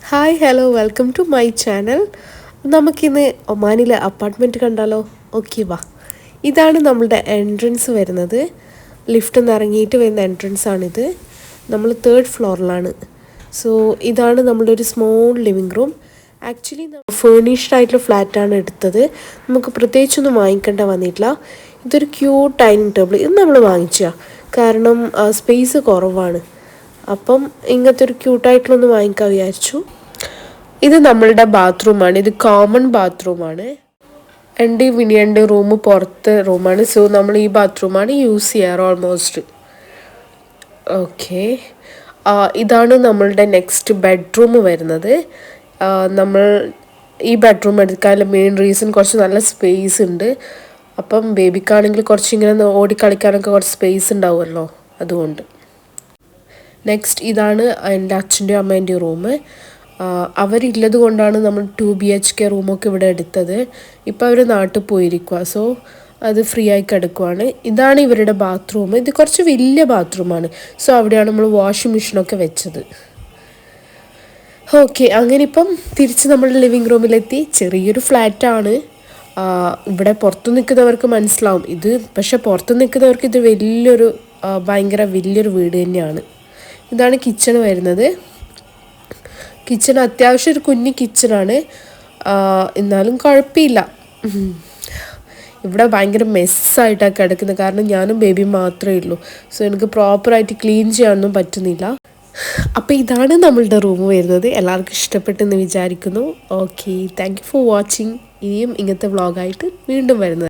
Hi hello welcome to my channel. നമുക്കിന്ന് ഒമാനിലെ apartment കണ്ടാലോ? ഓക്കെ വാ. ഇതാണ് നമ്മളുടെ എൻട്രൻസ് വരുന്നത്. ലിഫ്റ്റ് നിന്ന് ഇറങ്ങിയിട്ട് വരുന്ന എൻട്രൻസ് ആണിത്. നമ്മൾ 3rd ഫ്ലോറിലാണ്. സോ ഇതാണ് നമ്മുടെ ഒരു small living room. Actually furnished ആയിട്ടുള്ള ഫ്ലാറ്റാണ് എടുത്തത്. നമുക്ക് പ്രത്യേകിച്ചൊന്നും വാങ്ങിക്കേണ്ട വന്നിട്ടില്ല. ഇതൊരു ക്യൂട്ട് ഡൈനിങ് ടേബിൾ ഇത് നമ്മൾ വാങ്ങിച്ചാൽ കാരണം സ്പേസ് കുറവാണ്. അപ്പം ഇങ്ങനത്തെ ഒരു ക്യൂട്ടായിട്ടുള്ളൊന്ന് വാങ്ങിക്കാൻ വിചാരിച്ചു. ഇത് നമ്മളുടെ ബാത്റൂമാണ്. ഇത് കോമൺ ബാത്റൂമാണ്. എൻ്റെ വിനിയൻ്റെ റൂം പുറത്ത് റൂമാണ്. സോ നമ്മൾ ഈ ബാത്റൂമാണ് യൂസ് ചെയ്യാറ് ഓൾമോസ്റ്റ്. ഓക്കെ, ഇതാണ് നമ്മളുടെ നെക്സ്റ്റ് ബെഡ്റൂം വരുന്നത്. നമ്മൾ ഈ ബെഡ്റൂം എടുക്കാനുള്ള മെയിൻ റീസൺ കുറച്ച് നല്ല സ്പേസ് ഉണ്ട്. അപ്പം ബേബിക്കാണെങ്കിൽ കുറച്ചിങ്ങനെ ഓടിക്കളിക്കാനൊക്കെ കുറച്ച് സ്പേസ് ഉണ്ടാവുമല്ലോ, അതുകൊണ്ട്. നെക്സ്റ്റ് ഇതാണ് എൻ്റെ അച്ഛൻ്റെയും അമ്മേൻ്റെയും റൂം. അവരില്ലത് കൊണ്ടാണ് നമ്മൾ 2 BHK റൂമൊക്കെ ഇവിടെ എടുത്തത്. ഇപ്പോൾ അവർ നാട്ടിൽ പോയിരിക്കുക. സോ അത് ഫ്രീ ആയി കിടക്കുവാണ്. ഇതാണ് ഇവരുടെ ബാത്റൂം. ഇത് കുറച്ച് വലിയ ബാത്റൂമാണ്. സോ അവിടെയാണ് നമ്മൾ വാഷിംഗ് മെഷീനൊക്കെ വെച്ചത്. ഓക്കെ, അങ്ങനെ ഇപ്പം തിരിച്ച് നമ്മുടെ ലിവിങ് റൂമിലെത്തി. ചെറിയൊരു ഫ്ലാറ്റാണ്. ഇവിടെ പുറത്തു നിൽക്കുന്നവർക്ക് മനസ്സിലാവും ഇത്, പക്ഷെ പുറത്തു നിൽക്കുന്നവർക്ക് ഇത് ഭയങ്കര വലിയൊരു വീട് തന്നെയാണ്. ഇതാണ് കിച്ചൺ വരുന്നത്. കിച്ചൺ അത്യാവശ്യം ഒരു കുഞ്ഞി കിച്ചണാണ്, എന്നാലും കുഴപ്പമില്ല. ഇവിടെ ഭയങ്കര മെസ്സായിട്ടാണ് കിടക്കുന്നത്, കാരണം ഞാനും ബേബിയും മാത്രമേ ഉള്ളൂ. സോ എനിക്ക് പ്രോപ്പറായിട്ട് ക്ലീൻ ചെയ്യാനൊന്നും പറ്റുന്നില്ല. അപ്പോൾ ഇതാണ് നമ്മളുടെ റൂം വരുന്നത്. എല്ലാവർക്കും ഇഷ്ടപ്പെട്ടെന്ന് വിചാരിക്കുന്നു. Okay, thank you for watching. ഇനിയും ഇങ്ങനത്തെ വ്ളോഗായിട്ട് വീണ്ടും വരുന്നത്.